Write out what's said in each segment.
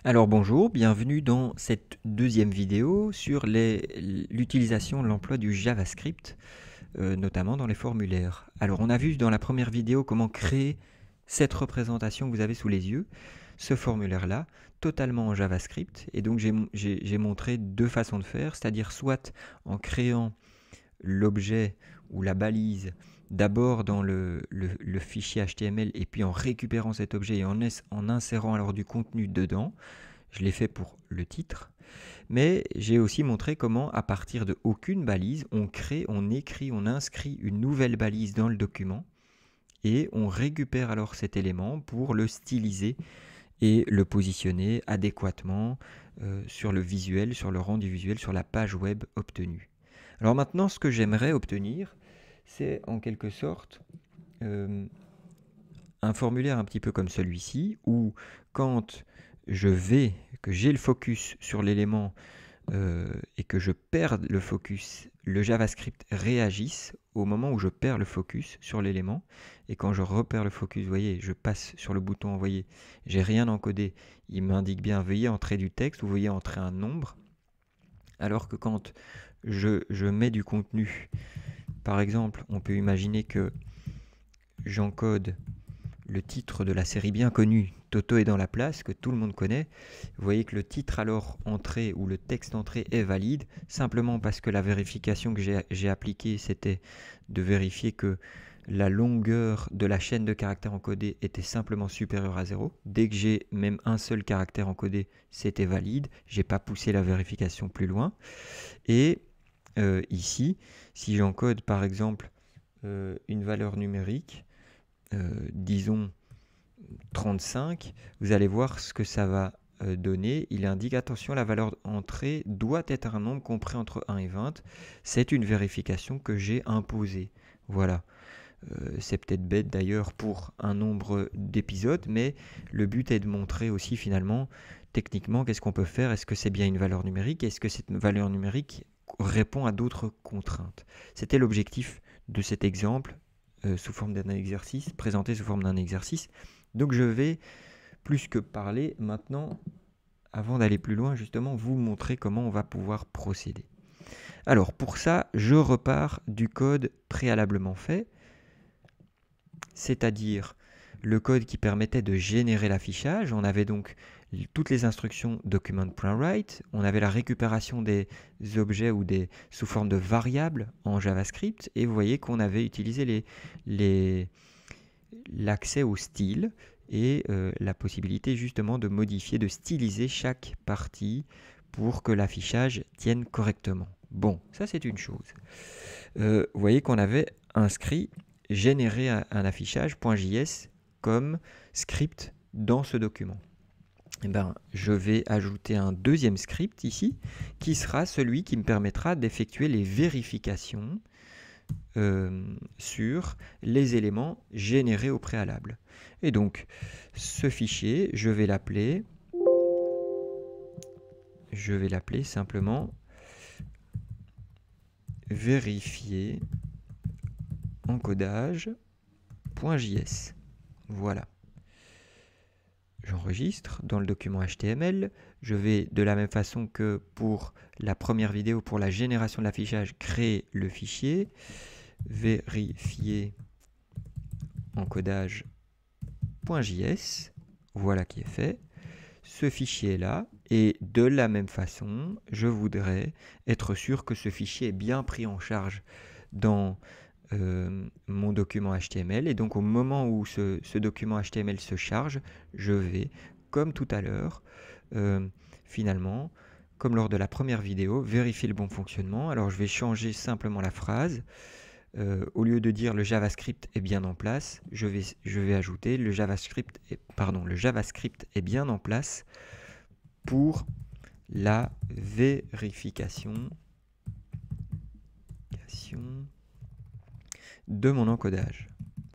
Alors bonjour, bienvenue dans cette deuxième vidéo sur l'utilisation de l'emploi du JavaScript, notamment dans les formulaires. Alors on a vu dans la première vidéo comment créer cette représentation que vous avez sous les yeux, ce formulaire-là, totalement en JavaScript. Et donc j'ai montré deux façons de faire, c'est-à-dire soit en créant l'objet ou la balise d'abord dans le fichier HTML et puis en récupérant cet objet et en insérant alors du contenu dedans. Je l'ai fait pour le titre, mais j'ai aussi montré comment à partir de aucune balise, on crée, on écrit, on inscrit une nouvelle balise dans le document et on récupère alors cet élément pour le styliser et le positionner adéquatement sur le visuel, sur le rendu visuel, sur la page web obtenue. Alors maintenant, ce que j'aimerais obtenir, c'est en quelque sorte un formulaire un petit peu comme celui-ci, où quand que j'ai le focus sur l'élément et que je perds le focus, le JavaScript réagisse au moment où je perds le focus sur l'élément. Et quand je repère le focus, vous voyez, je passe sur le bouton envoyer, j'ai rien encodé, il m'indique bien veuillez entrer du texte ou veuillez entrer un nombre. Alors que quand je mets du contenu, par exemple, on peut imaginer que j'encode le titre de la série bien connue Toto est dans la place, que tout le monde connaît. Vous voyez que le titre alors entrée ou le texte entrée est valide, simplement parce que la vérification que j'ai appliquée, c'était de vérifier que la longueur de la chaîne de caractères encodés était simplement supérieure à 0. Dès que j'ai même un seul caractère encodé, c'était valide. Je n'ai pas poussé la vérification plus loin. Et ici, si j'encode par exemple une valeur numérique, disons 35, vous allez voir ce que ça va donner. Il indique attention, la valeur entrée doit être un nombre compris entre 1 et 20. C'est une vérification que j'ai imposée. Voilà. C'est peut-être bête d'ailleurs pour un nombre d'épisodes, mais le but est de montrer aussi finalement, techniquement, qu'est-ce qu'on peut faire. Est-ce que c'est bien une valeur numérique? Est-ce que cette valeur numérique répond à d'autres contraintes? C'était l'objectif de cet exemple sous forme d'un exercice, présenté sous forme d'un exercice. Donc je vais, plus que parler maintenant, avant d'aller plus loin, justement, vous montrer comment on va pouvoir procéder. Alors pour ça, je repars du code préalablement fait, c'est-à-dire le code qui permettait de générer l'affichage. On avait donc toutes les instructions document.write, on avait la récupération des objets ou sous forme de variables en JavaScript, et vous voyez qu'on avait utilisé l'accès au style et la possibilité justement de modifier, de styliser chaque partie pour que l'affichage tienne correctement. Bon, ça c'est une chose. Vous voyez qu'on avait inscrit générer un affichage .js comme script dans ce document. Eh ben, je vais ajouter un deuxième script ici qui sera celui qui me permettra d'effectuer les vérifications sur les éléments générés au préalable. Et donc, ce fichier, je vais l'appeler simplement vérifier encodage.js. Voilà. J'enregistre dans le document HTML. Je vais, de la même façon que pour la première vidéo, pour la génération de l'affichage, créer le fichier vérifier encodage.js. Voilà qui est fait. Ce fichier est là. Et de la même façon, je voudrais être sûr que ce fichier est bien pris en charge dans mon document HTML. Et donc au moment où ce document HTML se charge, je vais, comme tout à l'heure, finalement, comme lors de la première vidéo, vérifier le bon fonctionnement. Alors je vais changer simplement la phrase. Au lieu de dire le JavaScript est bien en place, je vais ajouter le JavaScript est bien en place pour la vérification de mon encodage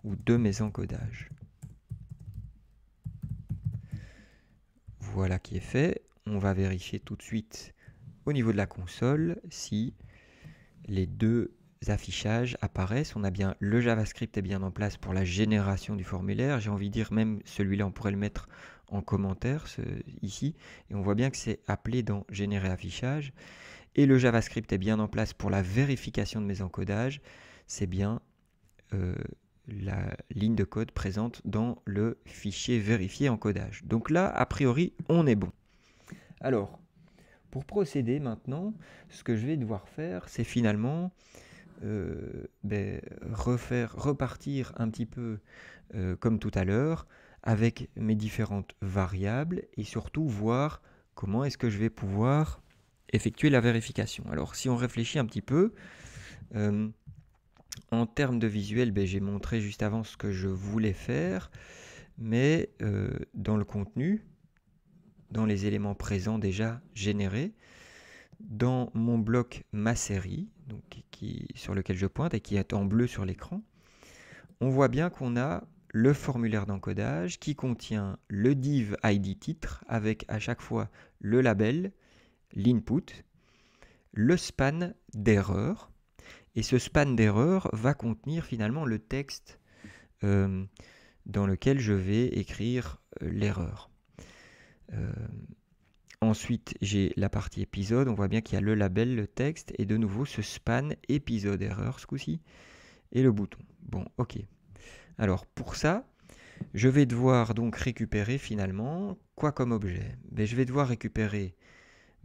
ou de mes encodages. Voilà qui est fait. On va vérifier tout de suite au niveau de la console si les deux affichages apparaissent. On a bien le JavaScript est bien en place pour la génération du formulaire. J'ai envie de dire même celui-là on pourrait le mettre en commentaire ici, et on voit bien que c'est appelé dans générer affichage. Et le JavaScript est bien en place pour la vérification de mes encodages. C'est bien la ligne de code présente dans le fichier vérifié encodage. Donc là, a priori, on est bon. Alors, pour procéder maintenant, ce que je vais devoir faire, c'est finalement repartir un petit peu comme tout à l'heure avec mes différentes variables et surtout voir comment est-ce que je vais pouvoir effectuer la vérification. Alors si on réfléchit un petit peu, en termes de visuel, j'ai montré juste avant ce que je voulais faire, mais dans le contenu, dans les éléments présents déjà générés, dans mon bloc ma série, donc sur lequel je pointe et qui est en bleu sur l'écran, on voit bien qu'on a le formulaire d'encodage qui contient le div ID titre avec à chaque fois le label, l'input, le span d'erreur. Et ce span d'erreur va contenir finalement le texte dans lequel je vais écrire l'erreur. Ensuite, j'ai la partie épisode. On voit bien qu'il y a le label, le texte, et de nouveau ce span épisode erreur ce coup-ci, et le bouton. Bon, ok. Alors, pour ça, je vais devoir donc récupérer finalement quoi comme objet? Je vais devoir récupérer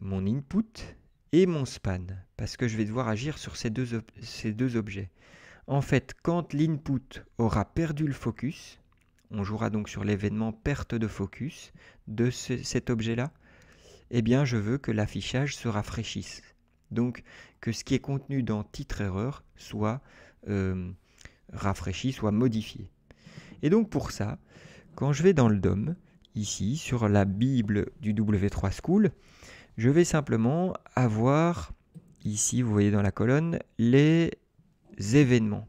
mon input et mon span, parce que je vais devoir agir sur ces deux objets. En fait, quand l'input aura perdu le focus, on jouera donc sur l'événement perte de focus de cet objet-là, eh bien je veux que l'affichage se rafraîchisse. Donc que ce qui est contenu dans titre erreur soit rafraîchi, soit modifié. Et donc pour ça, quand je vais dans le DOM, ici sur la Bible du W3 School, je vais simplement avoir, ici vous voyez dans la colonne, les événements.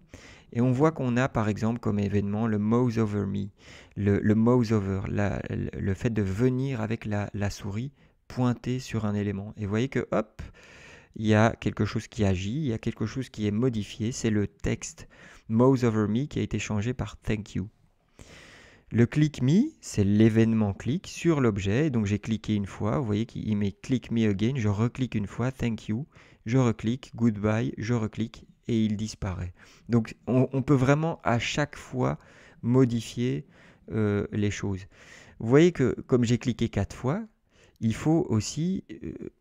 Et on voit qu'on a par exemple comme événement le mouse over me, le mouse over, le fait de venir avec la souris pointer sur un élément. Et vous voyez que hop, il y a quelque chose qui agit, il y a quelque chose qui est modifié, c'est le texte mouse over me qui a été changé par thank you. Le click me, c'est l'événement click sur l'objet, donc j'ai cliqué une fois, vous voyez qu'il met click me again, je reclique une fois, thank you, je reclique, goodbye, je reclique et il disparaît. Donc on peut vraiment à chaque fois modifier les choses. Vous voyez que comme j'ai cliqué 4 fois, il faut aussi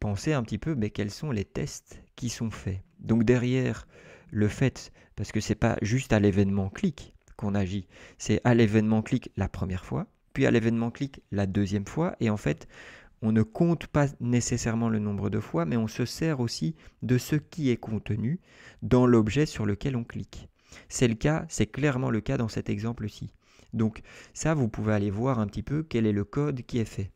penser un petit peu quels sont les tests qui sont faits. Donc derrière le fait, parce que c'est pas juste à l'événement click qu'on agit, c'est à l'événement click la première fois, puis à l'événement click la deuxième fois, et en fait on ne compte pas nécessairement le nombre de fois, mais on se sert aussi de ce qui est contenu dans l'objet sur lequel on clique. C'est le cas, c'est clairement le cas dans cet exemple-ci. Donc ça, vous pouvez aller voir un petit peu quel est le code qui est fait.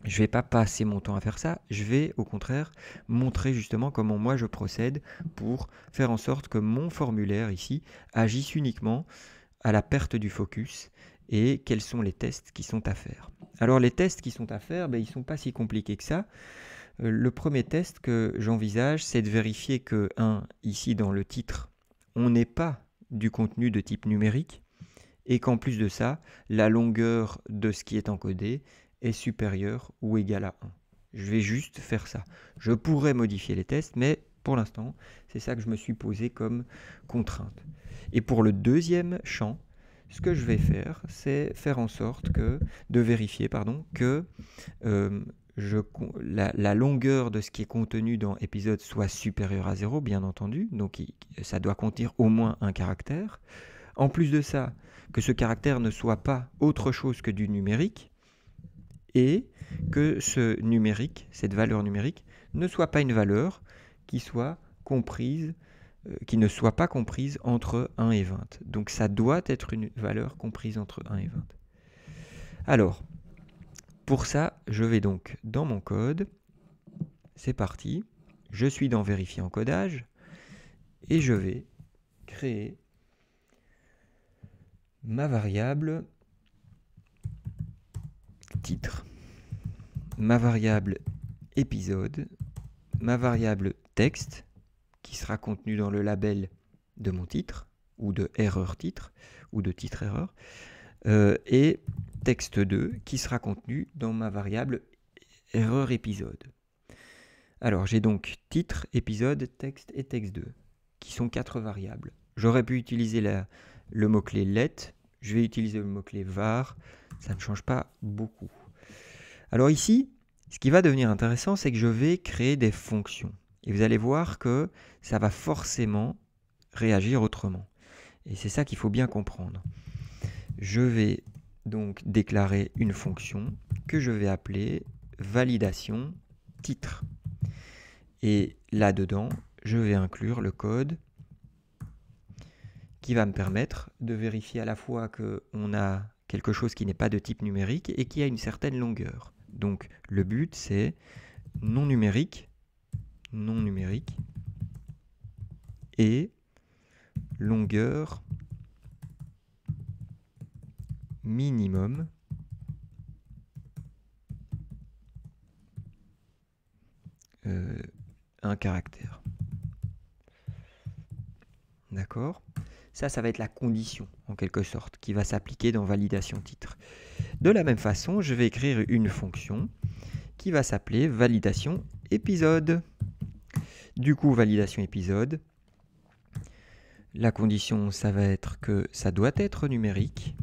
Je ne vais pas passer mon temps à faire ça, je vais au contraire montrer justement comment moi je procède pour faire en sorte que mon formulaire ici agisse uniquement à la perte du focus et quels sont les tests qui sont à faire. Alors les tests qui sont à faire, ils ne sont pas si compliqués que ça. Le premier test que j'envisage, c'est de vérifier que, ici dans le titre, on n'ait pas du contenu de type numérique et qu'en plus de ça, la longueur de ce qui est encodé est supérieure ou égale à 1. Je vais juste faire ça. Je pourrais modifier les tests, mais pour l'instant, c'est ça que je me suis posé comme contrainte. Et pour le deuxième champ, ce que je vais faire, c'est faire en sorte de vérifier que la longueur de ce qui est contenu dans épisode soit supérieure à 0, bien entendu. Donc ça doit contenir au moins un caractère. En plus de ça, que ce caractère ne soit pas autre chose que du numérique, et que ce numérique, cette valeur numérique, ne soit pas une valeur qui soit comprise, qui ne soit pas comprise entre 1 et 20. Donc ça doit être une valeur comprise entre 1 et 20. Alors, pour ça, je vais donc dans mon code, c'est parti, je suis dans vérifier encodage, et je vais créer ma variable titre, ma variable épisode, ma variable texte, qui sera contenue dans le label de mon titre, ou de erreur titre, ou de titre erreur, et texte2 qui sera contenu dans ma variable erreur épisode. Alors j'ai donc titre, épisode, texte et texte2 qui sont 4 variables. J'aurais pu utiliser le mot-clé let, je vais utiliser le mot-clé var, ça ne change pas beaucoup. Alors ici, ce qui va devenir intéressant, c'est que je vais créer des fonctions. Et vous allez voir que ça va forcément réagir autrement. Et c'est ça qu'il faut bien comprendre. Je vais donc déclarer une fonction que je vais appeler validation titre. Et là-dedans, je vais inclure le code qui va me permettre de vérifier à la fois qu'on a quelque chose qui n'est pas de type numérique et qui a une certaine longueur. Donc le but, c'est non numérique et longueur minimum un caractère. D'accord ? Ça va être la condition, en quelque sorte, qui va s'appliquer dans validation titre. De la même façon, je vais écrire une fonction qui va s'appeler validation épisode. Du coup, validation épisode, la condition, ça va être que ça doit être numérique.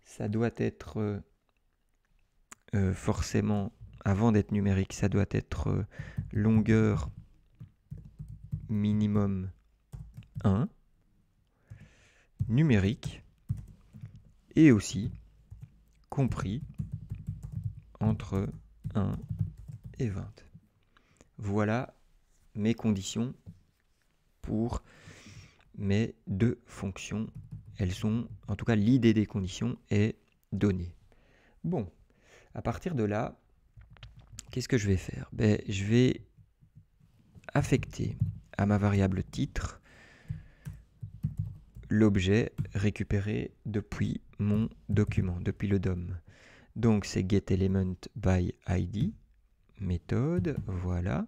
Ça doit être forcément, avant d'être numérique, ça doit être longueur minimum 1, numérique, et aussi compris entre 1 et 20. Voilà mes conditions pour mes deux fonctions. Elles sont, en tout cas, l'idée des conditions est donnée. Bon, à partir de là, qu'est-ce que je vais faire ? Je vais affecter à ma variable titre l'objet récupéré depuis mon document, depuis le DOM. Donc c'est getElementById, méthode, voilà.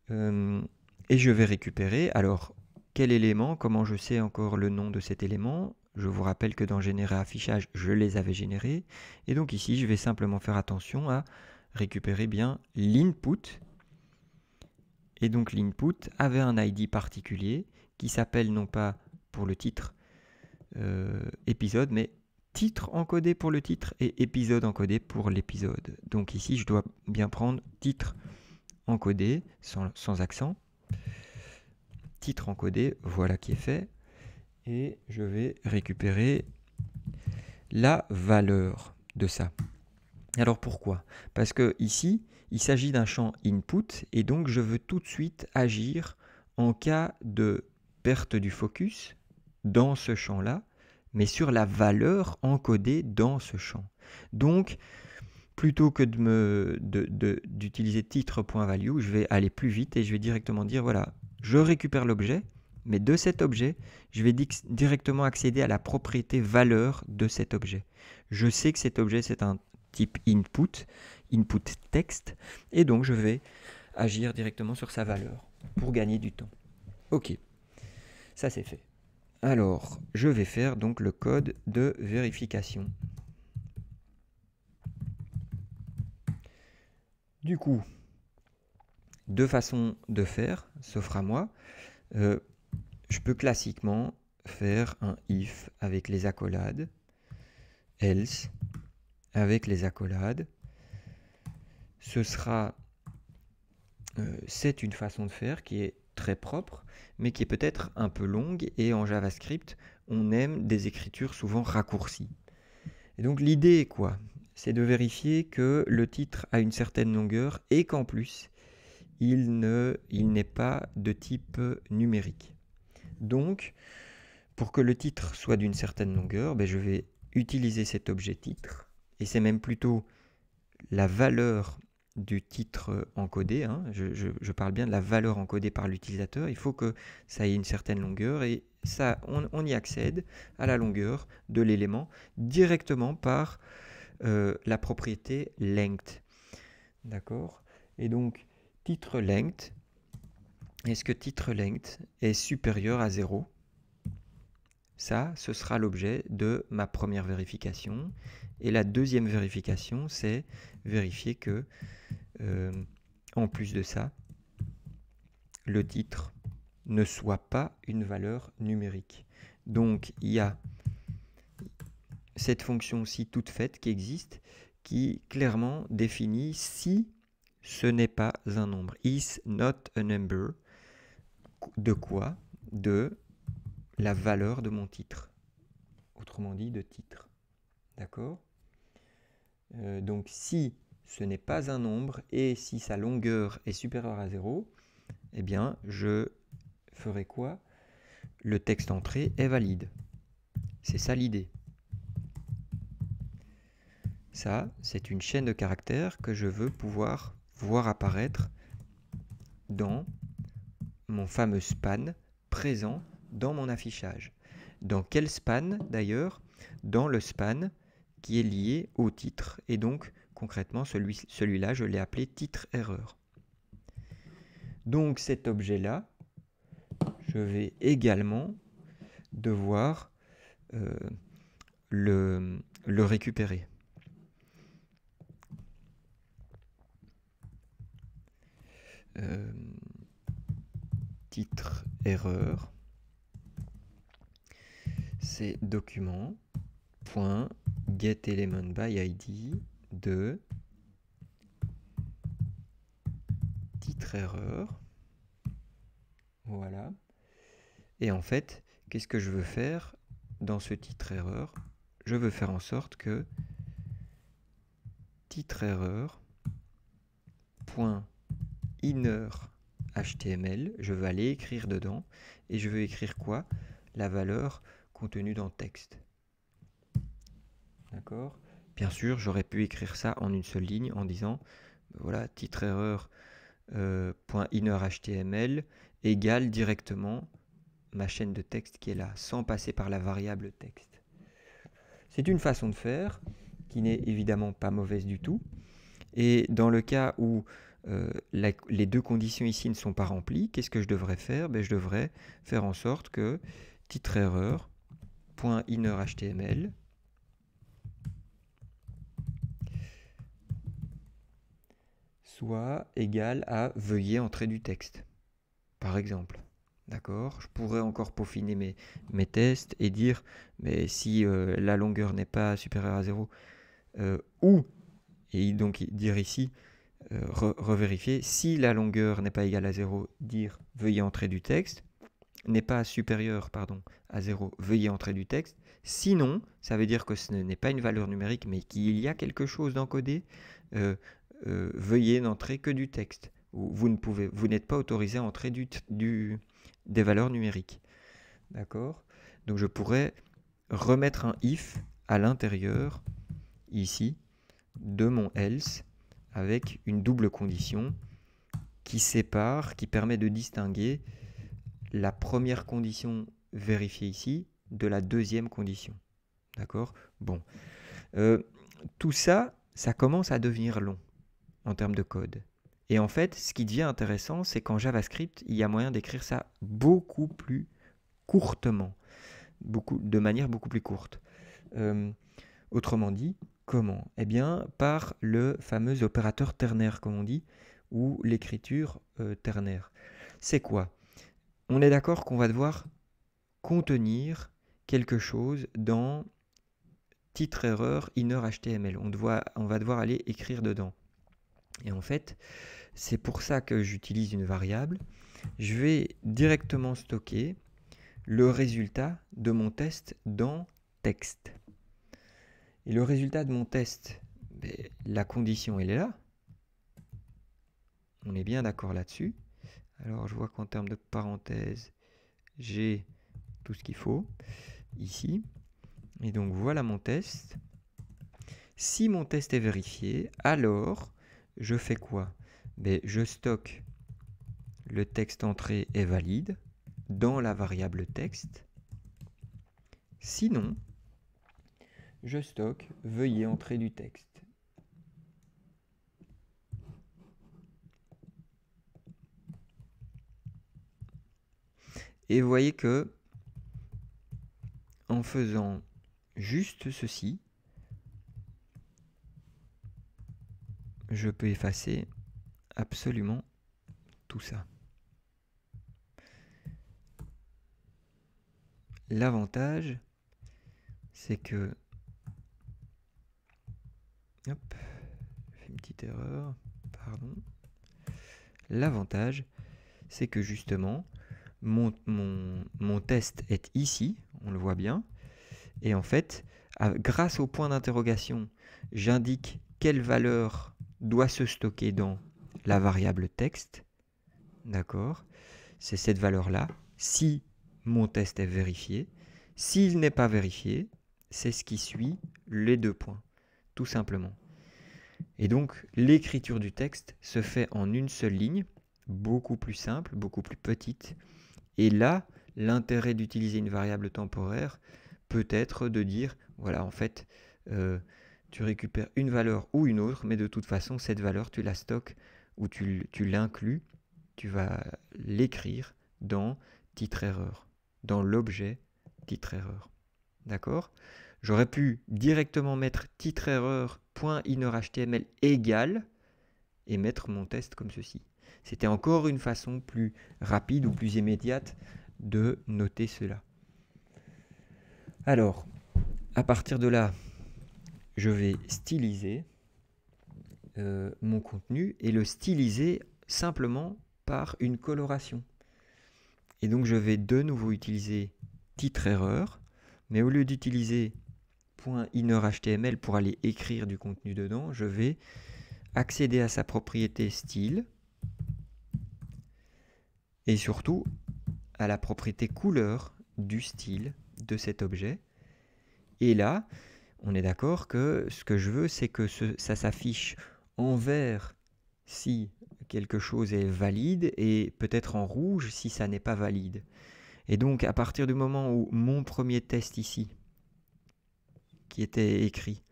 Et je vais récupérer, alors quel élément, comment je sais encore le nom de cet élément ? Je vous rappelle que dans générer affichage, je les avais générés. Et donc ici, je vais simplement faire attention à récupérer bien l'input. Et donc l'input avait un ID particulier qui s'appelle non pas pour le titre épisode, mais titre encodé pour le titre et épisode encodé pour l'épisode. Donc ici, je dois bien prendre titre encodé sans accent. Titre encodé, voilà qui est fait. Et je vais récupérer la valeur de ça. Alors pourquoi ? Parce que ici, il s'agit d'un champ input et donc je veux tout de suite agir en cas de perte du focus dans ce champ-là, mais sur la valeur encodée dans ce champ. Donc, plutôt que d'utiliser titre.value, je vais aller plus vite et je vais directement dire, voilà, je récupère l'objet, mais de cet objet, je vais directement accéder à la propriété valeur de cet objet. Je sais que cet objet, c'est un type input texte, et donc je vais agir directement sur sa valeur pour gagner du temps. Ok, ça c'est fait. Alors, je vais faire donc le code de vérification. Du coup, deux façons de faire, s'offrent à moi. Je peux classiquement faire un if avec les accolades, else avec les accolades. C'est une façon de faire qui est très propre, mais qui est peut-être un peu longue, et en JavaScript, on aime des écritures souvent raccourcies. Et donc l'idée est quoi ? C'est de vérifier que le titre a une certaine longueur et qu'en plus, il n'est pas de type numérique. Donc, pour que le titre soit d'une certaine longueur, je vais utiliser cet objet titre, et c'est même plutôt la valeur du titre encodé, hein. Je parle bien de la valeur encodée par l'utilisateur. Il faut que ça ait une certaine longueur, et ça, on y accède à la longueur de l'élément directement par la propriété length. D'accord ? Et donc, titre length, est-ce que titre length est supérieur à 0 ? Ça, ce sera l'objet de ma première vérification. Et la deuxième vérification, c'est vérifier que, en plus de ça, le titre ne soit pas une valeur numérique. Donc, il y a cette fonction-ci toute faite qui existe, qui clairement définit si ce n'est pas un nombre. Is not a number. De quoi? De la valeur de mon titre. Autrement dit, de titre. D'accord? Donc, si ce n'est pas un nombre et si sa longueur est supérieure à 0, eh bien, je ferai quoi? Le texte entré est valide. C'est ça l'idée. Ça, c'est une chaîne de caractères que je veux pouvoir voir apparaître dans mon fameux span présent dans mon affichage. Dans quel span d'ailleurs? Dans le span qui est lié au titre. Et donc, concrètement, celui-là, je l'ai appelé titre-erreur. Donc cet objet-là, je vais également devoir le récupérer. Titre erreur, c'est document.getElementById de titre erreur. Voilà. Et en fait, qu'est-ce que je veux faire dans ce titre erreur? Je veux faire en sorte que titre erreur .inner HTML, je veux aller écrire dedans et je veux écrire quoi? La valeur contenue dans le texte. D'accord? Bien sûr, j'aurais pu écrire ça en une seule ligne en disant voilà, titre erreur .inner HTML égale directement ma chaîne de texte qui est là, sans passer par la variable texte. C'est une façon de faire qui n'est évidemment pas mauvaise du tout. Et dans le cas où les deux conditions ici ne sont pas remplies, qu'est-ce que je devrais faire? Je devrais faire en sorte que titre erreur .inner HTML soit égal à veuillez entrer du texte, par exemple. D'accord? Je pourrais encore peaufiner mes tests et dire mais si la longueur n'est pas supérieure à 0 ou, et donc dire ici revérifier, si la longueur n'est pas égale à 0, dire veuillez entrer du texte, n'est pas supérieur à 0, veuillez entrer du texte. Sinon, ça veut dire que ce n'est pas une valeur numérique, mais qu'il y a quelque chose d'encodé, veuillez n'entrer que du texte. Vous n'êtes pas autorisé à entrer des valeurs numériques. D'accord? Donc je pourrais remettre un if à l'intérieur, ici, de mon else, avec une double condition qui sépare, qui permet de distinguer la première condition vérifiée ici de la deuxième condition. D'accord? Bon. Tout ça, ça commence à devenir long en termes de code. Et en fait, ce qui devient intéressant, c'est qu'en JavaScript, il y a moyen d'écrire ça beaucoup plus courtement, de manière beaucoup plus courte. Autrement dit, comment? Eh bien, par le fameux opérateur ternaire, comme on dit, ou l'écriture ternaire. C'est quoi? On est d'accord qu'on va devoir contenir quelque chose dans titre erreur inner HTML. On va devoir aller écrire dedans. Et en fait, c'est pour ça que j'utilise une variable. Je vais directement stocker le résultat de mon test dans texte. Et le résultat de mon test, la condition, elle est là. On est bien d'accord là-dessus. Alors, je vois qu'en termes de parenthèse, j'ai tout ce qu'il faut ici. Et donc, voilà mon test. Si mon test est vérifié, alors, je fais quoi? Je stocke le texte entré est valide dans la variable texte. Sinon, je stocke veuillez entrer du texte. Et vous voyez que en faisant juste ceci, je peux effacer absolument tout ça. L'avantage, c'est que... Hop, j'ai fait une petite erreur, pardon. L'avantage, c'est que justement, mon test est ici, on le voit bien. Et en fait, grâce au point d'interrogation, j'indique quelle valeur doit se stocker dans la variable texte. D'accord? C'est cette valeur-là. Si mon test est vérifié, s'il n'est pas vérifié, c'est ce qui suit les deux points, tout simplement. Et donc, l'écriture du texte se fait en une seule ligne, beaucoup plus simple, beaucoup plus petite. Et là, l'intérêt d'utiliser une variable temporaire peut être de dire, voilà, en fait, tu récupères une valeur ou une autre, mais de toute façon, cette valeur, tu la stockes ou tu l'inclus, tu vas l'écrire dans titre-erreur, dans l'objet titre-erreur. D'accord? J'aurais pu directement mettre titre-erreur.innerHTML égale et mettre mon test comme ceci. C'était encore une façon plus rapide ou plus immédiate de noter cela. Alors, à partir de là, je vais styliser mon contenu et le styliser simplement par une coloration. Et donc, je vais de nouveau utiliser titre-erreur, mais au lieu d'utiliser .innerHTML pour aller écrire du contenu dedans, je vais accéder à sa propriété style et surtout à la propriété couleur du style de cet objet. Et là, on est d'accord que ce que je veux, c'est que ça s'affiche en vert si quelque chose est valide et peut-être en rouge si ça n'est pas valide. Et donc, à partir du moment où mon premier test ici, qui était écrit,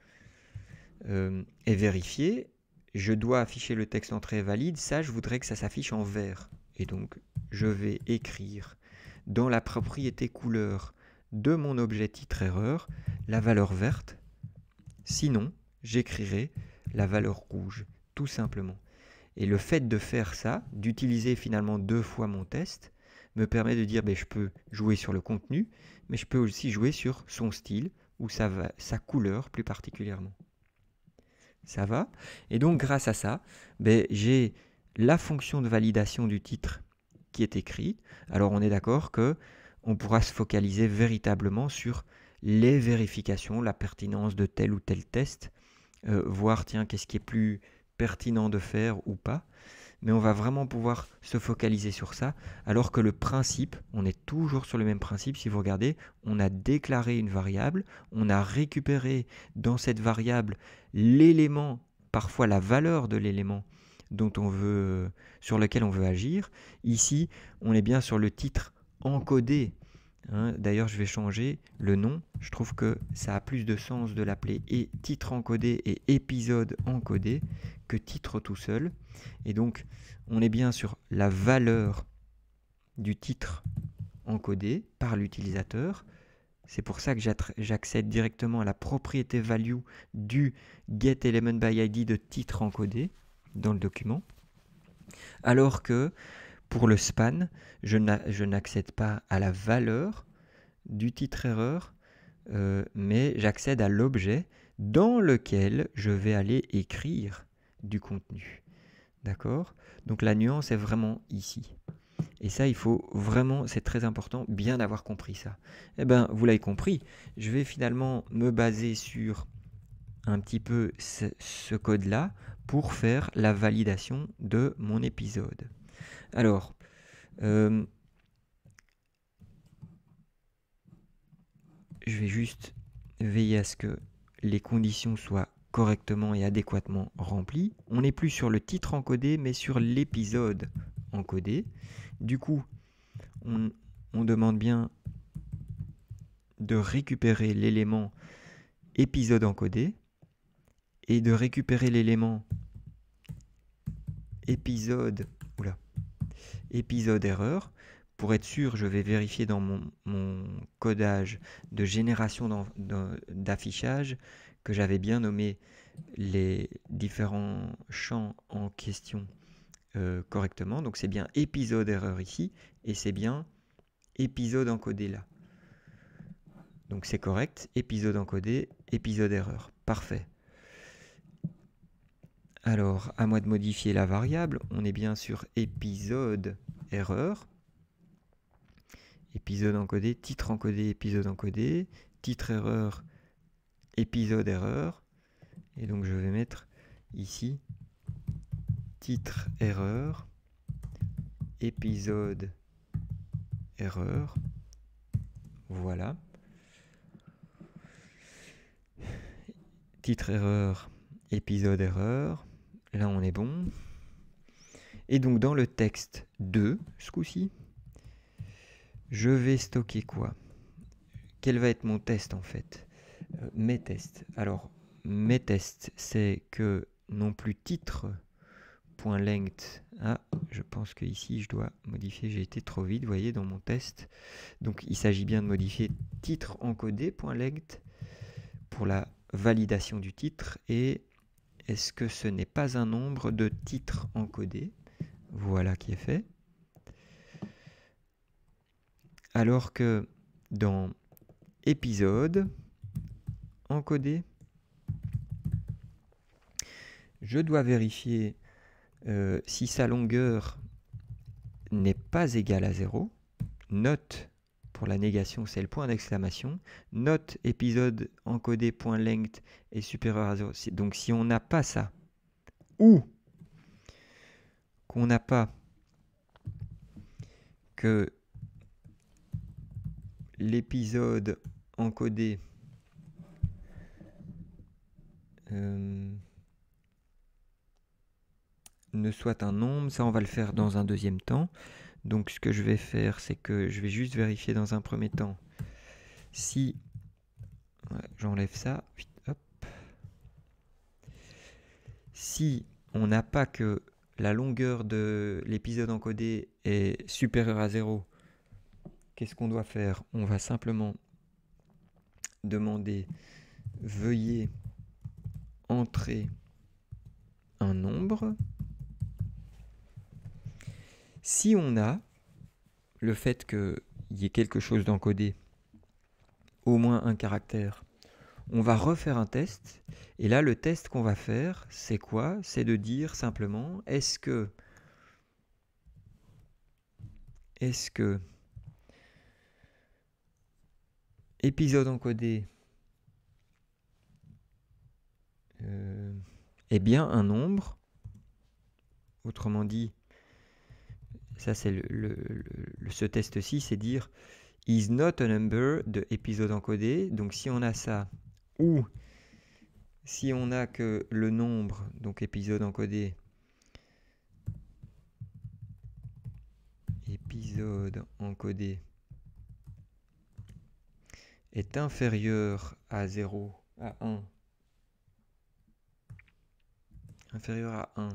est vérifié, je dois afficher le texte entrée valide. Ça, je voudrais que ça s'affiche en vert. Et donc, je vais écrire dans la propriété couleur de mon objet titre-erreur la valeur verte. Sinon, j'écrirai la valeur rouge, tout simplement. Et le fait de faire ça, d'utiliser finalement deux fois mon test, me permet de dire, je peux jouer sur le contenu, mais je peux aussi jouer sur son style ou sa couleur plus particulièrement. Ça va? Et donc, grâce à ça, j'ai la fonction de validation du titre qui est écrite. Alors, on est d'accord que on pourra se focaliser véritablement sur les vérifications, la pertinence de tel ou tel test, voir, tiens, qu'est-ce qui est plus pertinent de faire ou pas. Mais on va vraiment pouvoir se focaliser sur ça, alors que le principe, on est toujours sur le même principe. Si vous regardez, on a déclaré une variable, on a récupéré dans cette variable l'élément, parfois la valeur de l'élément sur lequel on veut agir. Ici, on est bien sur le titre encodé. D'ailleurs, je vais changer le nom. Je trouve que ça a plus de sens de l'appeler titre encodé et épisode encodé que titre tout seul. Et donc, on est bien sur la valeur du titre encodé par l'utilisateur. C'est pour ça que j'accède directement à la propriété value du getElementById de titre encodé dans le document. Alors que pour le span, je n'accède pas à la valeur du titre-erreur, mais j'accède à l'objet dans lequel je vais aller écrire du contenu. D'accord? Donc la nuance est vraiment ici. Et ça, il faut vraiment, c'est très important, bien avoir compris ça. Eh bien, vous l'avez compris, je vais finalement me baser sur un petit peu ce code-là pour faire la validation de mon épisode. Alors, je vais juste veiller à ce que les conditions soient correctement et adéquatement remplies. On n'est plus sur le titre encodé, mais sur l'épisode encodé. Du coup, on demande bien de récupérer l'élément épisode encodé et de récupérer l'élément épisode erreur pour être sûr, je vais vérifier dans mon codage de génération d'affichage que j'avais bien nommé les différents champs en question correctement. Donc c'est bien épisode erreur ici et c'est bien épisode encodé là. Donc c'est correct, épisode encodé, épisode erreur. Parfait. Alors, à moi de modifier la variable. On est bien sur épisode erreur. Épisode encodé, titre encodé, épisode encodé, titre erreur, épisode erreur. Et donc je vais mettre ici titre erreur, épisode erreur. Voilà. Titre erreur, épisode erreur. Là on est bon. Et donc dans le texte 2, ce coup-ci, je vais stocker quoi? Quel va être mon test en fait? Mes tests. Alors mes tests, c'est que non plus titre.length. Ah, je pense que ici je dois modifier, j'ai été trop vite, vous voyez, dans mon test. Donc il s'agit bien de modifier titre encodé.length pour la validation du titre. Et est-ce que ce n'est pas un nombre de titres encodés? Voilà qui est fait. Alors que dans épisode encodé, je dois vérifier si sa longueur n'est pas égale à 0. Note pour la négation, c'est le point d'exclamation. Note épisode encodé.length est supérieur à 0. Donc si on n'a pas ça, ou qu'on n'a pas que l'épisode encodé ne soit un nombre, ça on va le faire dans un deuxième temps. Donc ce que je vais faire, c'est que je vais juste vérifier dans un premier temps si... Ouais, j'enlève ça. Hop. Si on n'a pas que la longueur de l'épisode encodé est supérieure à 0, qu'est-ce qu'on doit faire? On va simplement demander veuillez entrer un nombre. Si on a le fait qu'il y ait quelque chose d'encodé, au moins un caractère, on va refaire un test. Et là, le test qu'on va faire, c'est quoi? C'est de dire simplement, est-ce que épisode encodé est bien un nombre? Autrement dit, ça c'est ce test-ci, c'est dire is not a number de épisode encodé. Donc si on a ça, ou si on a que le nombre, donc épisode encodé, est inférieur à 0, à 1, inférieur à 1,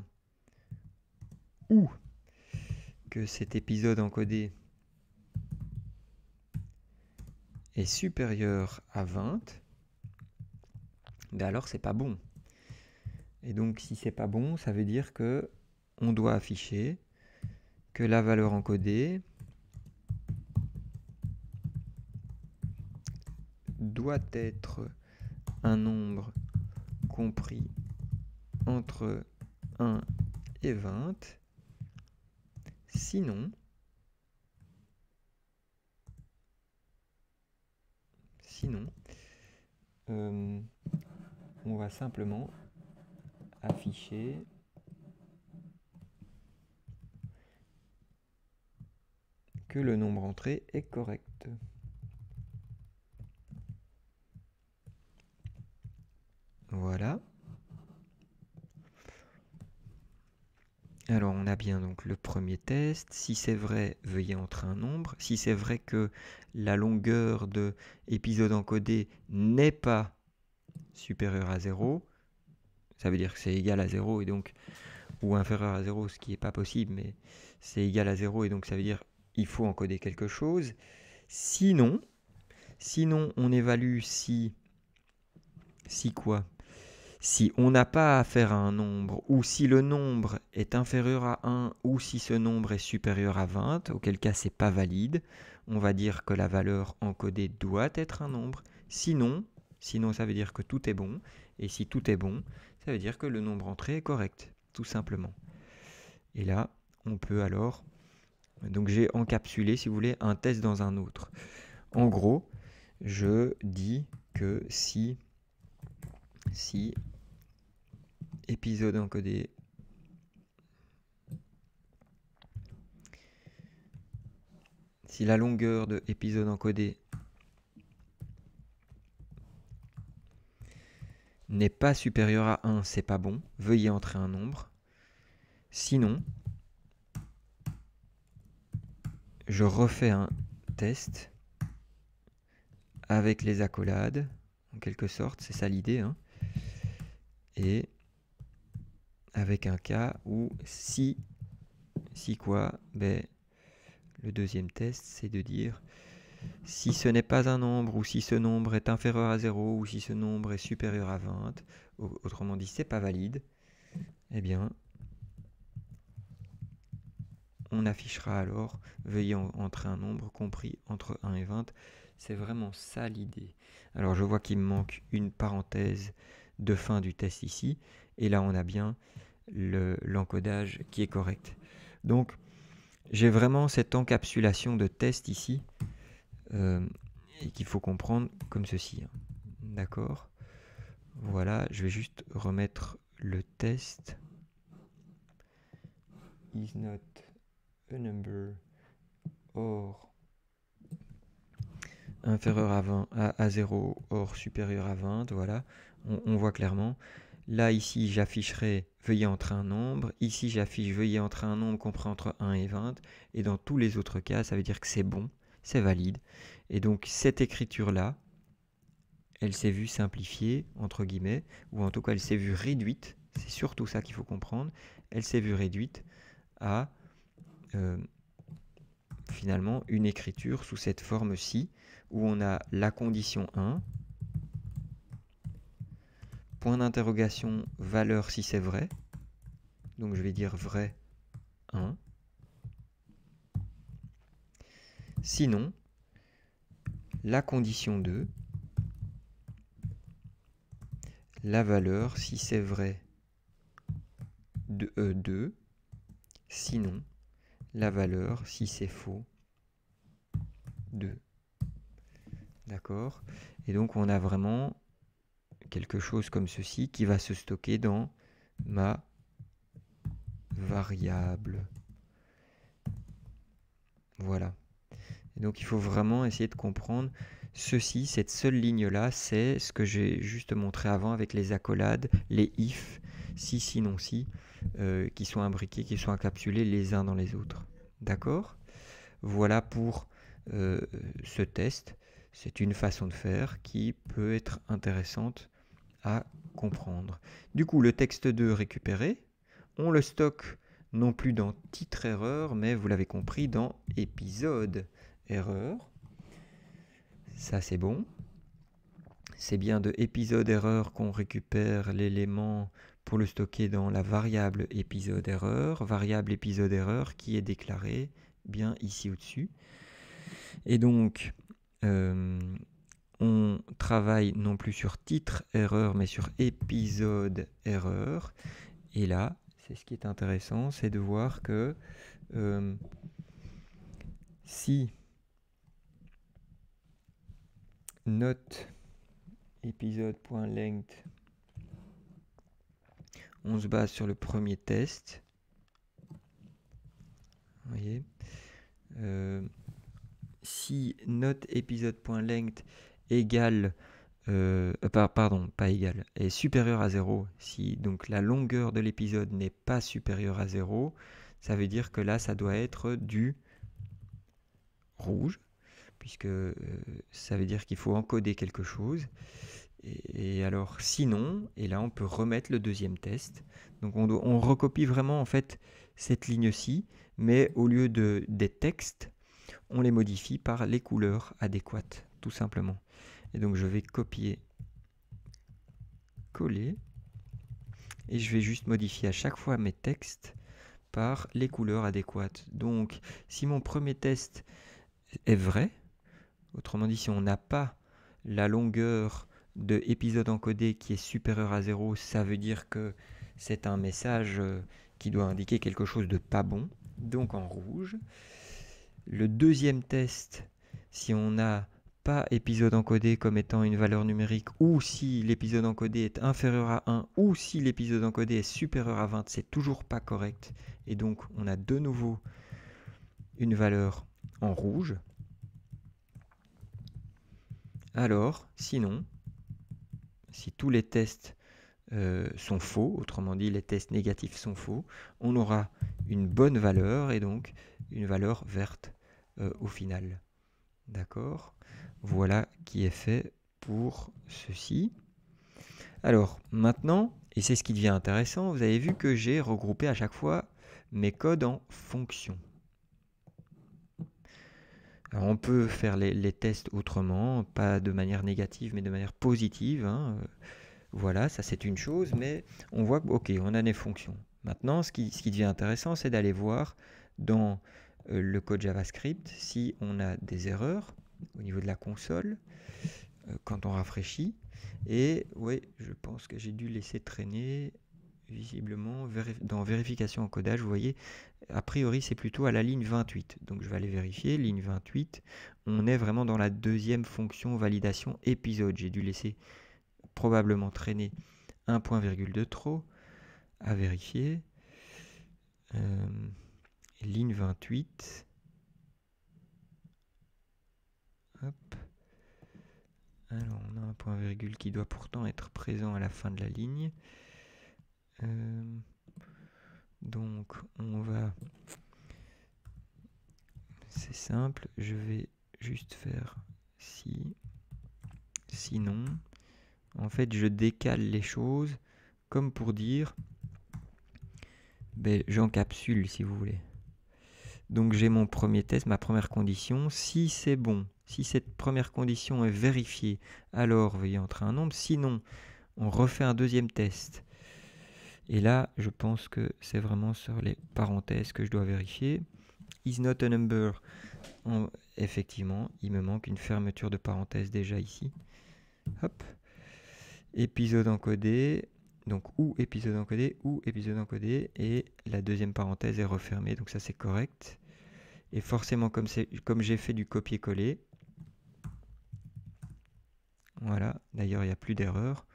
ou que cet épisode encodé est supérieur à 20, ben alors c'est pas bon. Et donc si c'est pas bon, ça veut dire que on doit afficher que la valeur encodée doit être un nombre compris entre 1 et 20. Sinon, on va simplement afficher que le nombre entré est correct. Voilà. Alors on a bien donc le premier test. Si c'est vrai, veuillez entrer un nombre. Si c'est vrai que la longueur de épisode encodé n'est pas supérieure à 0, ça veut dire que c'est égal à 0 et donc, ou inférieur à 0, ce qui n'est pas possible, mais c'est égal à 0 et donc ça veut dire il faut encoder quelque chose. Sinon on évalue si quoi? Si on n'a pas affaire à un nombre, ou si le nombre est inférieur à 1, ou si ce nombre est supérieur à 20, auquel cas c'est pas valide, on va dire que la valeur encodée doit être un nombre. Sinon ça veut dire que tout est bon, et si tout est bon, ça veut dire que le nombre entré est correct, tout simplement. Et là, on peut alors... Donc j'ai encapsulé, si vous voulez, un test dans un autre. En gros, je dis que si épisode encodé si la longueur de épisode encodé n'est pas supérieure à 1, c'est pas bon. Veuillez entrer un nombre. Sinon, je refais un test avec les accolades, en quelque sorte, c'est ça l'idée, hein. Et avec un cas où si quoi, ben, le deuxième test, c'est de dire si ce n'est pas un nombre, ou si ce nombre est inférieur à 0, ou si ce nombre est supérieur à 20, autrement dit, c'est pas valide, eh bien, on affichera alors veuillez entrer un nombre compris entre 1 et 20. C'est vraiment ça l'idée. Alors je vois qu'il me manque une parenthèse de fin du test ici, et là on a bien l'encodage qui est correct. Donc j'ai vraiment cette encapsulation de test ici, et qu'il faut comprendre comme ceci. D'accord? Voilà, je vais juste remettre le test. Is not a number or inférieur à 20 à 0 or supérieur à 20. Voilà, on voit clairement. Là, ici, j'afficherai veuillez entrer un nombre. Ici, j'affiche veuillez entrer un nombre compris entre 1 et 20. Et dans tous les autres cas, ça veut dire que c'est bon, c'est valide. Et donc, cette écriture-là, elle s'est vue simplifiée, entre guillemets, ou en tout cas, elle s'est vue réduite. C'est surtout ça qu'il faut comprendre. Elle s'est vue réduite à finalement une écriture sous cette forme-ci, où on a la condition 1, point d'interrogation, valeur si c'est vrai. Donc je vais dire vrai 1. Sinon, la condition 2, la valeur si c'est vrai de 2. Sinon, la valeur si c'est faux 2. D'accord? Et donc on a vraiment quelque chose comme ceci qui va se stocker dans ma variable. Voilà. Et donc il faut vraiment essayer de comprendre ceci, cette seule ligne-là, c'est ce que j'ai juste montré avant avec les accolades, les if, si, sinon, si, qui sont imbriqués, qui sont encapsulés les uns dans les autres. D'accord? Voilà pour ce test. C'est une façon de faire qui peut être intéressante à comprendre. Du coup, le texte 2 récupéré, on le stocke non plus dans titre erreur, mais vous l'avez compris, dans épisode erreur. Ça, c'est bon. C'est bien de épisode erreur qu'on récupère l'élément pour le stocker dans la variable épisode erreur qui est déclarée bien ici au-dessus. Et donc, on travaille non plus sur titre erreur, mais sur épisode erreur. Et là, c'est ce qui est intéressant, c'est de voir que si note épisode.length, on se base sur le premier test. Vous voyez, si note épisode.length égale pardon, pas égal, est supérieur à 0, si donc la longueur de l'épisode n'est pas supérieure à 0, ça veut dire que là, ça doit être du rouge, puisque ça veut dire qu'il faut encoder quelque chose. Et alors, sinon, et là, on peut remettre le deuxième test. Donc, on recopie vraiment, en fait, cette ligne-ci, mais au lieu des textes, on les modifie par les couleurs adéquates, tout simplement. Et donc je vais copier, coller, et je vais juste modifier à chaque fois mes textes par les couleurs adéquates. Donc si mon premier test est vrai, autrement dit si on n'a pas la longueur de épisode encodé qui est supérieure à 0, ça veut dire que c'est un message qui doit indiquer quelque chose de pas bon, donc en rouge. Le deuxième test, si on n'a pas épisode encodé comme étant une valeur numérique, ou si l'épisode encodé est inférieur à 1, ou si l'épisode encodé est supérieur à 20, c'est toujours pas correct. Et donc on a de nouveau une valeur en rouge. Alors, sinon, si tous les tests sont faux, autrement dit les tests négatifs sont faux, on aura une bonne valeur et donc une valeur verte au final. D'accord? Voilà qui est fait pour ceci. Alors maintenant, et c'est ce qui devient intéressant, vous avez vu que j'ai regroupé à chaque fois mes codes en fonctions. Alors on peut faire les tests autrement, pas de manière négative mais de manière positive, hein. Voilà, ça c'est une chose, mais on voit ok, on a des fonctions. Maintenant, ce qui devient intéressant, c'est d'aller voir dans le code JavaScript si on a des erreurs au niveau de la console quand on rafraîchit. Et oui, je pense que j'ai dû laisser traîner visiblement dans vérification encodage. Vous voyez, a priori c'est plutôt à la ligne 28. Donc je vais aller vérifier, ligne 28. On est vraiment dans la deuxième fonction validation épisode. J'ai dû laisser probablement traîner un point virgule de trop à vérifier. Ligne 28. Hop. Alors on a un point virgule qui doit pourtant être présent à la fin de la ligne. Donc on va... C'est simple, je vais juste faire si. Sinon, en fait je décale les choses comme pour dire... Ben, j'encapsule si vous voulez. Donc j'ai mon premier test, ma première condition. Si c'est bon, si cette première condition est vérifiée, alors veuillez entrer un nombre. Sinon, on refait un deuxième test. Et là, je pense que c'est vraiment sur les parenthèses que je dois vérifier. Is not a number. Effectivement, il me manque une fermeture de parenthèse déjà ici. Hop. Épisode encodé. Donc ou épisode encodé, et la deuxième parenthèse est refermée, donc ça c'est correct. Et forcément comme j'ai fait du copier-coller, voilà, d'ailleurs il n'y a plus d'erreur,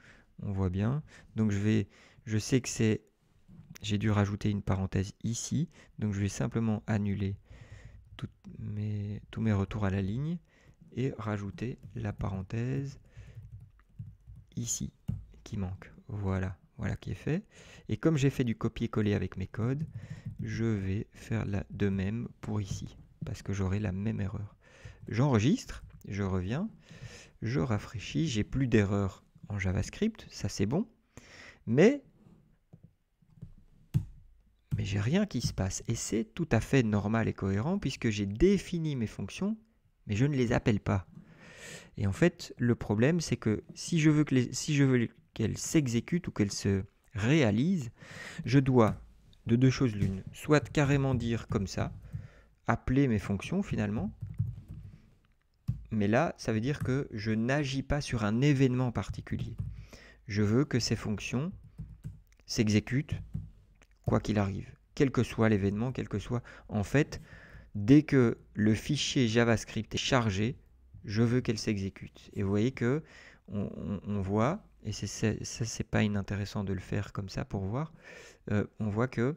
on voit bien. Donc je sais que j'ai dû rajouter une parenthèse ici, donc je vais simplement annuler tous mes retours à la ligne et rajouter la parenthèse ici qui manque. Voilà qui est fait. Et comme j'ai fait du copier-coller avec mes codes, je vais faire de même pour ici, parce que j'aurai la même erreur. J'enregistre, je reviens, je rafraîchis, j'ai plus d'erreur en JavaScript, ça c'est bon, mais j'ai rien qui se passe. Et c'est tout à fait normal et cohérent, puisque j'ai défini mes fonctions, mais je ne les appelle pas. Et en fait, le problème, c'est que si je veux qu'elles s'exécutent ou qu'elles se réalisent, je dois de deux choses l'une. Soit carrément dire comme ça, appeler mes fonctions finalement, mais là, ça veut dire que je n'agis pas sur un événement particulier. Je veux que ces fonctions s'exécutent quoi qu'il arrive, quel que soit l'événement, quel que soit... En fait, dès que le fichier JavaScript est chargé, je veux qu'elle s'exécute. Et vous voyez que on voit, et ça c'est pas inintéressant de le faire comme ça pour voir, on voit que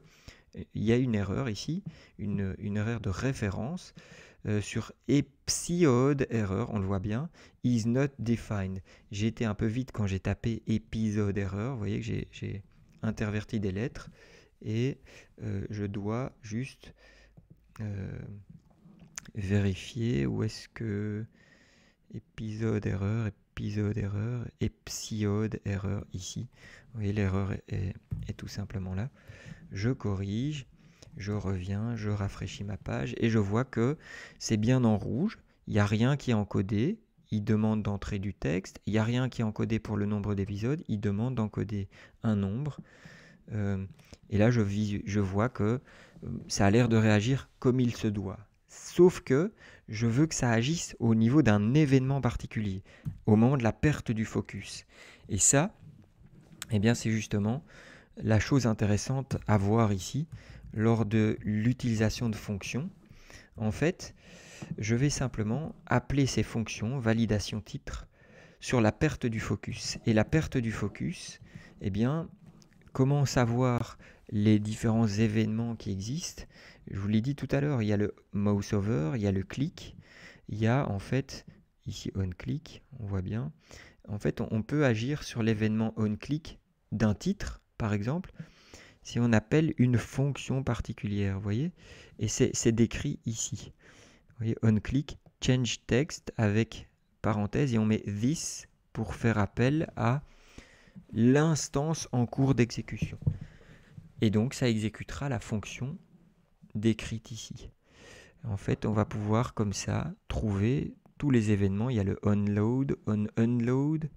il y a une erreur ici, une erreur de référence sur episode error, on le voit bien, is not defined. J'ai été un peu vite quand j'ai tapé episode error, vous voyez que j'ai interverti des lettres et je dois juste vérifier où est-ce que épisode erreur, episode erreur ici. Vous voyez, l'erreur est tout simplement là. Je corrige, Je reviens, je rafraîchis ma page et je vois que c'est bien en rouge. Il n'y a rien qui est encodé. Il demande d'entrer du texte. Il n'y a rien qui est encodé pour le nombre d'épisodes. Il demande d'encoder un nombre. Et là, je vois que ça a l'air de réagir comme il se doit. Sauf que je veux que ça agisse au niveau d'un événement particulier, au moment de la perte du focus. Et ça, eh bien, c'est justement la chose intéressante à voir ici lors de l'utilisation de fonctions. En fait, je vais simplement appeler ces fonctions validation titre sur la perte du focus. Et la perte du focus, eh bien, comment savoir les différents événements qui existent? Je vous l'ai dit tout à l'heure, il y a le mouse over, il y a le click, il y a en fait, ici on click, on voit bien, en fait on peut agir sur l'événement on click d'un titre, par exemple, si on appelle une fonction particulière, vous voyez, et c'est décrit ici. Vous voyez, on click, change text avec parenthèse et on met this pour faire appel à l'instance en cours d'exécution. Et donc ça exécutera la fonction décrite ici. En fait, on va pouvoir comme ça trouver tous les événements. Il y a le onload, on unload,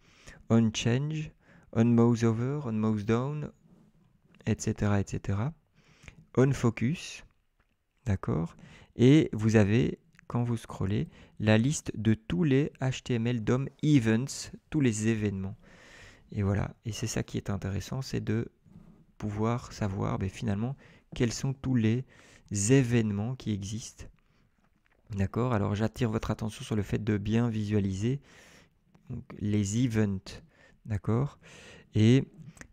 on change, on mouse over, on mouse down, etc. etc. On focus, d'accord? Et vous avez, quand vous scrollez, la liste de tous les HTML DOM events, tous les événements. Et voilà, et c'est ça qui est intéressant, c'est de pouvoir savoir finalement quels sont tous les événements qui existent. D'accord? Alors j'attire votre attention sur le fait de bien visualiser donc, les events. D'accord? Et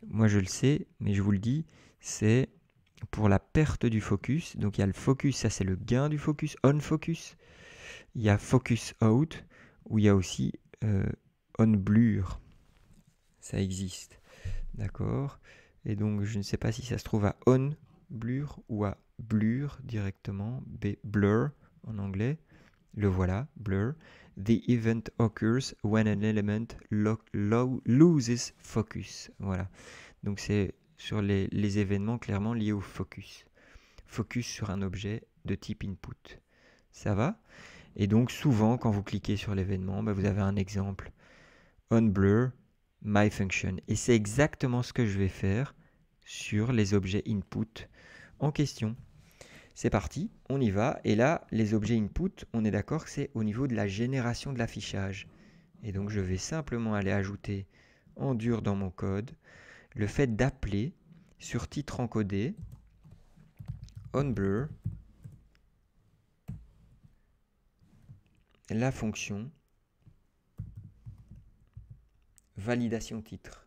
moi je le sais, mais je vous le dis, c'est pour la perte du focus. Donc il y a le focus, ça c'est le gain du focus, on focus. Il y a focus out, où il y a aussi on blur. Ça existe. D'accord? Et donc je ne sais pas si ça se trouve à on blur ou à blur directement, blur en anglais. Le voilà, blur. The event occurs when an element loses focus. Voilà. Donc c'est sur les événements clairement liés au focus. Focus sur un objet de type input. Ça va? Et donc souvent quand vous cliquez sur l'événement, vous avez un exemple. On blur my function. Et c'est exactement ce que je vais faire sur les objets input en question. C'est parti, on y va. Et là, les objets input, on est d'accord que c'est au niveau de la génération de l'affichage. Et donc, je vais simplement aller ajouter en dur dans mon code le fait d'appeler sur titre encodé onBlur la fonction validation titre.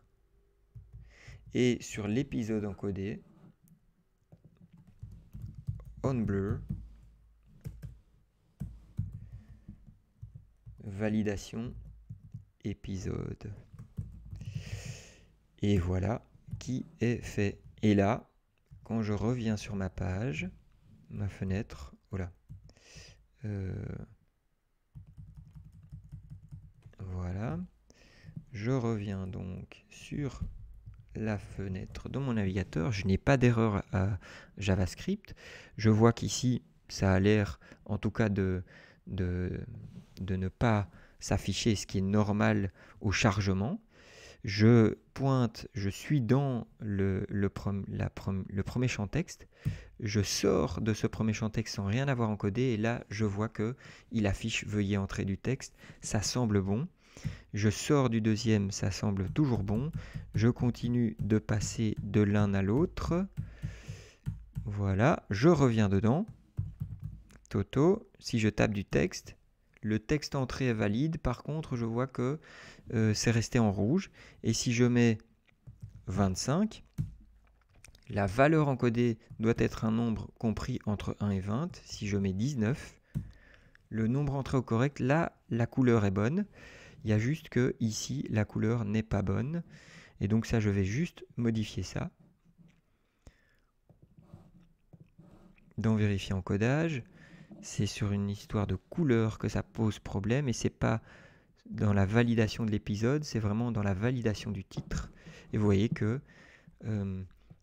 Et sur l'épisode encodé, onBlur validation épisode. Et voilà qui est fait. Et là, quand je reviens sur ma page, ma fenêtre, voilà. Voilà. Je reviens donc sur la fenêtre de mon navigateur. Je n'ai pas d'erreur à JavaScript. Je vois qu'ici, ça a l'air, en tout cas, de ne pas s'afficher, ce qui est normal au chargement. Je pointe, je suis dans le premier champ texte. Je sors de ce premier champ texte sans rien avoir encodé. Et là, je vois qu'il affiche « Veuillez entrer du texte ». Ça semble bon. Je sors du deuxième, ça semble toujours bon. Je continue de passer de l'un à l'autre. Voilà, je reviens dedans. Toto, si je tape du texte, le texte entré est valide. Par contre, je vois que c'est resté en rouge. Et si je mets 25, la valeur encodée doit être un nombre compris entre 1 et 20. Si je mets 19, le nombre entré au correct, là, la couleur est bonne. Il y a juste que ici, la couleur n'est pas bonne. Et donc ça, je vais juste modifier ça. Dans vérifier encodage, c'est sur une histoire de couleur que ça pose problème et c'est pas dans la validation de l'épisode, c'est vraiment dans la validation du titre. Et vous voyez que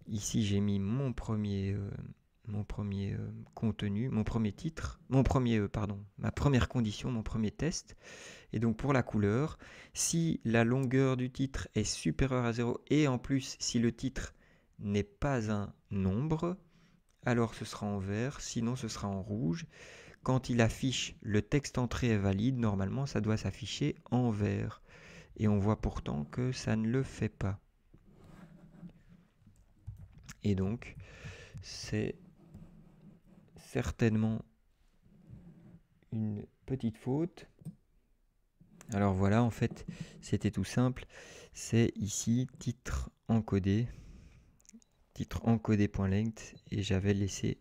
ici, j'ai mis mon premier contenu, mon premier titre, ma première condition, mon premier test. Et donc pour la couleur, si la longueur du titre est supérieure à 0 et en plus si le titre n'est pas un nombre, alors ce sera en vert, sinon ce sera en rouge. Quand il affiche le texte entrée est valide, normalement ça doit s'afficher en vert. Et on voit pourtant que ça ne le fait pas. Et donc, c'est certainement une petite faute. Alors voilà, en fait, c'était tout simple. C'est ici titre encodé .length, et j'avais laissé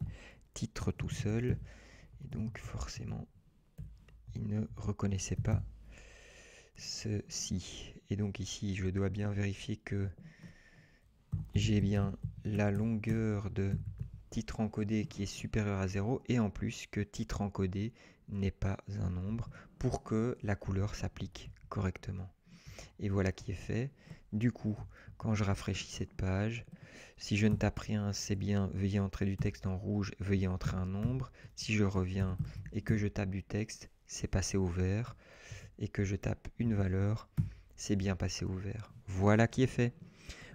titre tout seul. Et donc forcément, il ne reconnaissait pas ceci. Et donc ici, je dois bien vérifier que j'ai bien la longueur de titre encodé qui est supérieure à 0 et en plus que titre encodé n'est pas un nombre pour que la couleur s'applique correctement. Et voilà qui est fait. Du coup, quand je rafraîchis cette page, si je ne tape rien, c'est bien veuillez entrer du texte en rouge, veuillez entrer un nombre. Si je reviens et que je tape du texte, c'est passé au vert. Et que je tape une valeur, c'est bien passé au vert. Voilà qui est fait.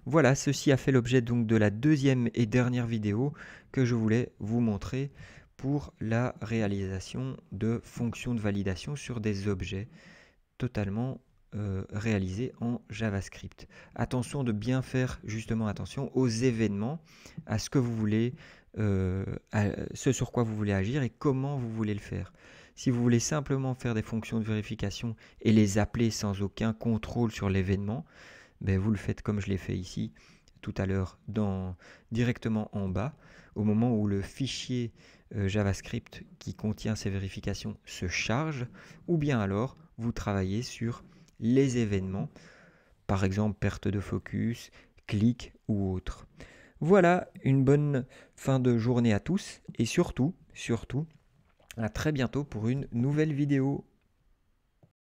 Voilà, ceci a fait l'objet donc de la deuxième et dernière vidéo que je voulais vous montrer pour la réalisation de fonctions de validation sur des objets totalement réalisés en JavaScript. Attention de bien faire justement attention aux événements, à ce que vous voulez, à ce sur quoi vous voulez agir et comment vous voulez le faire. Si vous voulez simplement faire des fonctions de vérification et les appeler sans aucun contrôle sur l'événement, ben vous le faites comme je l'ai fait ici tout à l'heure, directement en bas, au moment où le fichier JavaScript qui contient ces vérifications se charge, ou bien alors vous travaillez sur les événements, par exemple perte de focus, clic ou autre. Voilà, une bonne fin de journée à tous et surtout, à très bientôt pour une nouvelle vidéo.